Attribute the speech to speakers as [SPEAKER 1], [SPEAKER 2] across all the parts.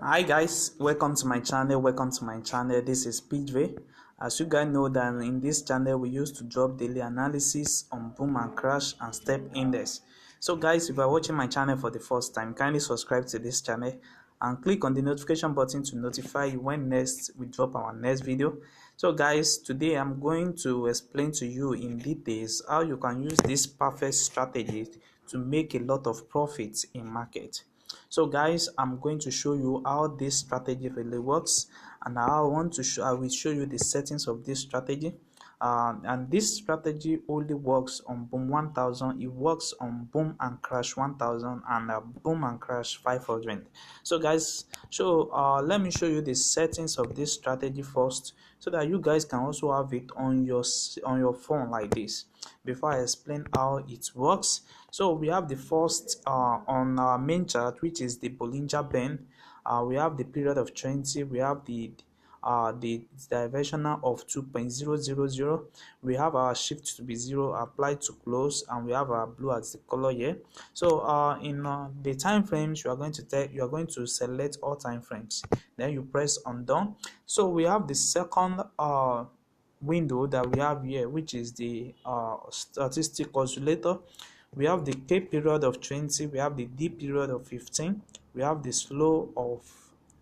[SPEAKER 1] Hi guys, welcome to my channel. This is PJ. As you guys know that in this channel we used to drop daily analysis on boom and crash and step index. So guys, if you are watching my channel for the first time, kindly subscribe to this channel and click on the notification button to notify you when next we drop our next video. So guys, today I'm going to explain to you in details how you can use this perfect strategy to make a lot of profits in market. So guys, I'm going to show you how this strategy really works, and I will show you the settings of this strategy. And this strategy only works on boom 1000. It works on boom and crash 1000 and boom and crash 500. So guys, let me show you the settings of this strategy first, so that you guys can also have it on your phone like this before I explain how it works. So we have the first on our main chart, which is the Bollinger Band. We have the period of 20. We have the diversional of 2.000. We have our shift to be 0 applied to close, and we have our blue as the color here. So in the time frames, you are going to select all time frames, then you press on done. So we have the second window that we have here, which is the statistic oscillator. We have the K period of 20, we have the D period of 15, we have the slow of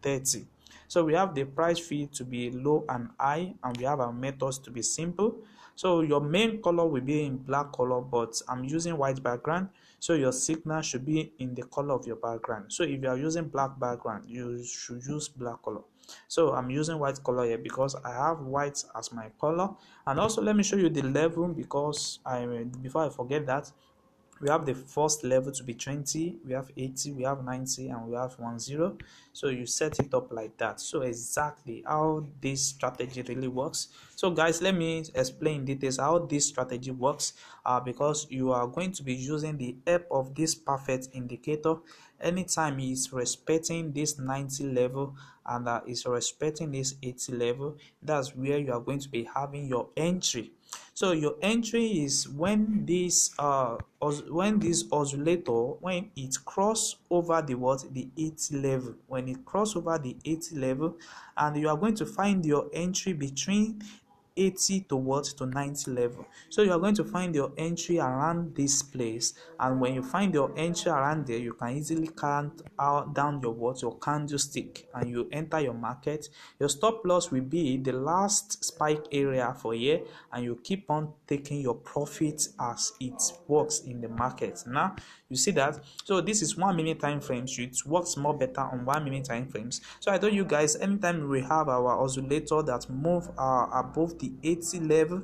[SPEAKER 1] 30. So we have the price feed to be low and high, and we have our methods to be simple. So your main color will be in black color, but I'm using white background, so your signal should be in the color of your background. So if you are using black background, you should use black color. So I'm using white color here because I have white as my color. And also let me show you the level, because before I forget that, we have the first level to be 20, we have 80, we have 90, and we have 10. So you set it up like that. So exactly how this strategy really works. So guys, let me explain in details how this strategy works, because you are going to be using the help of this perfect indicator anytime it's respecting this 90 level and is respecting this 80 level. That's where you are going to be having your entry. So your entry is when this oscillator, when it cross over the 80 level, when it cross over the 80 level, and you are going to find your entry between 80 to 90 level. So you are going to find your entry around this place, and when you find your entry around there, you can easily count out down your candlestick, and you enter your market. Your stop loss will be the last spike area for here, and you keep on taking your profit as it works in the market. Now you see that. So this is 1 minute time frames. It works more better on 1 minute time frames. So I told you guys, anytime we have our oscillator that move above the 80 level,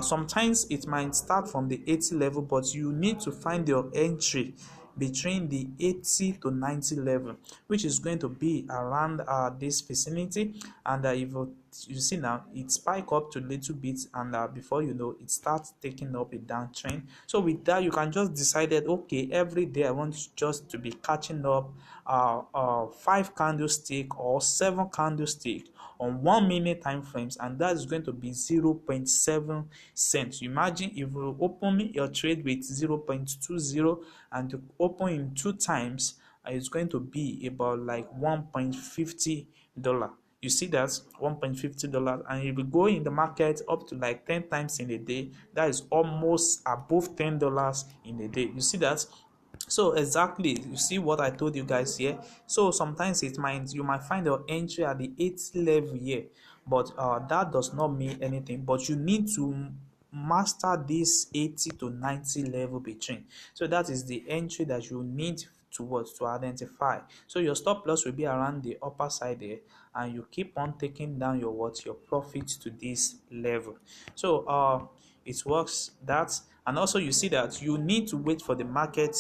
[SPEAKER 1] sometimes it might start from the 80 level, but you need to find your entry between the 80 to 90 level, which is going to be around this vicinity. And if you see now, it spike up to a little bit, and before you know, it starts taking up a downtrend. So with that, you can just decide that, okay, every day I want just to be catching up 5 candlestick or 7 candlestick on 1 minute time frames, and that is going to be 0.7 cents. Imagine if you open your trade with 0.20 and you open in 2 times, it's going to be about like $1.50. You see that $1.50, and if you go in the market up to like 10 times in a day, that is almost above $10 in a day. You see that. So exactly, you see what I told you guys here. So sometimes you might find your entry at the 80 level here, but that does not mean anything. But you need to master this 80 to 90 level between. So that is the entry that you need to identify. So your stop loss will be around the upper side there, and you keep on taking down your profit to this level. So it works that. And also you see that you need to wait for the market,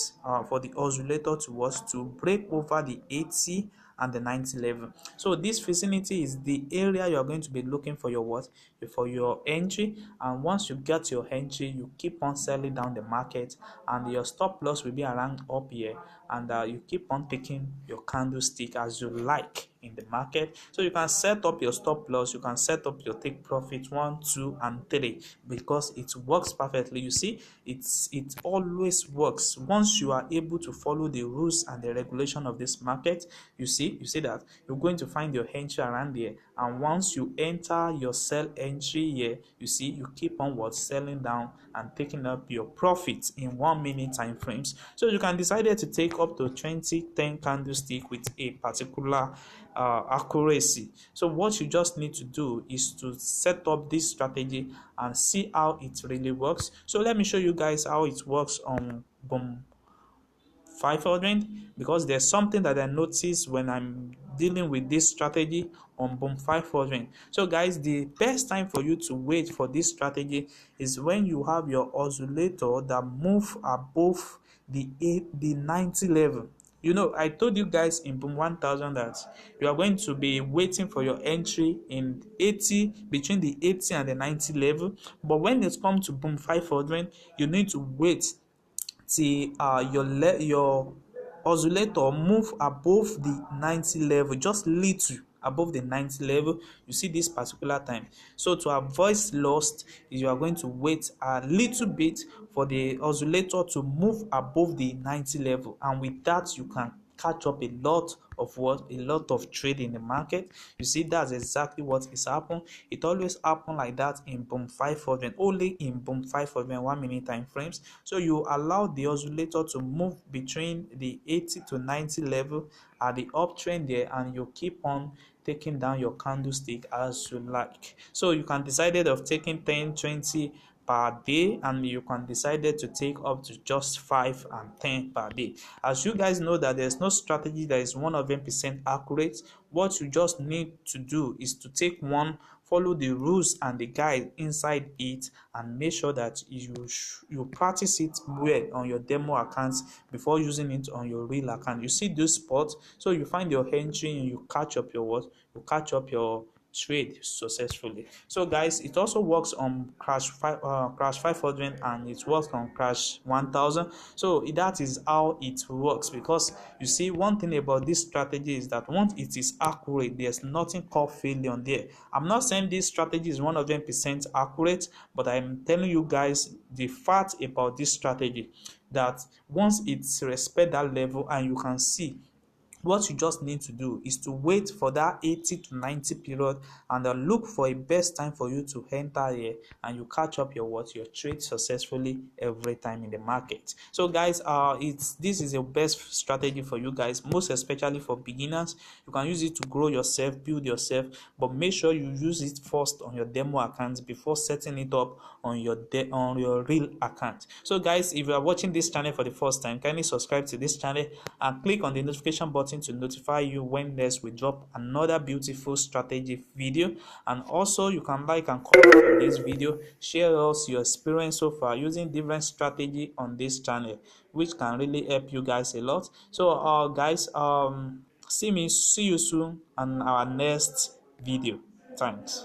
[SPEAKER 1] for the oscillator to break over the 80 and the 90 level. So this vicinity is the area you are going to be looking for your entry. And once you get your entry, you keep on selling down the market, and your stop loss will be around up here, and you keep on taking your candlestick as you like. in the market. So you can set up your stop loss, you can set up your take profit 1, 2 and 3 because it works perfectly. You see, it always works once you are able to follow the rules and the regulation of this market. You see that you're going to find your entry around there, and once you enter your sell entry here, you see you keep on what selling down and taking up your profit in 1 minute time frames. So you can decide to take up to 10 candlestick with a particular accuracy. So what you just need to do is to set up this strategy and see how it really works. So let me show you guys how it works on Boom 500, because there's something that I notice when I'm dealing with this strategy on Boom 500. So guys, the best time for you to wait for this strategy is when you have your oscillator that move above the 90 level. You know, I told you guys in Boom 1000 that you are going to be waiting for your entry in 80, between the 80 and the 90 level. But when it comes to Boom 500, you need to wait till your oscillator move above the 90 level, just little above the 90 level. You see this particular time. So to avoid loss, you are going to wait a little bit for the oscillator to move above the 90 level, and with that you can catch up a lot of trade in the market. You see, that's exactly what is happening. It always happen like that in Boom 500, only in Boom 500 1 minute time frames. So you allow the oscillator to move between the 80 to 90 level at the uptrend there, and you keep on taking down your candlestick as you like. So you can decide of taking 10, 20 per day, and you can decide to take up to just 5 and 10 per day. As you guys know that there's no strategy that is 100% accurate. What you just need to do is to take one, follow the rules and the guide inside it, and make sure that you practice it well on your demo accounts before using it on your real account. You see this spot, so you find your entry and you catch up your what you catch up your trade successfully. So guys, it also works on crash 500, and it works on crash 1000. So that is how it works, because you see, one thing about this strategy is that once it is accurate, there's nothing called failure on there. I'm not saying this strategy is 100% accurate, but I'm telling you guys the fact about this strategy, that once it's respect that level, and you can see, what you just need to do is to wait for that 80 to 90 period, and then look for a best time for you to enter here, and you catch up your trade successfully every time in the market. So guys, this is your best strategy for you guys, most especially for beginners. You can use it to grow yourself, build yourself, but make sure you use it first on your demo account before setting it up on your real account. So guys, if you are watching this channel for the first time, kindly subscribe to this channel and click on the notification button to notify you when next we drop another beautiful strategy video. And also, you can like and comment on this video, share us your experience so far using different strategy on this channel, which can really help you guys a lot. So guys, see you soon on our next video. Thanks.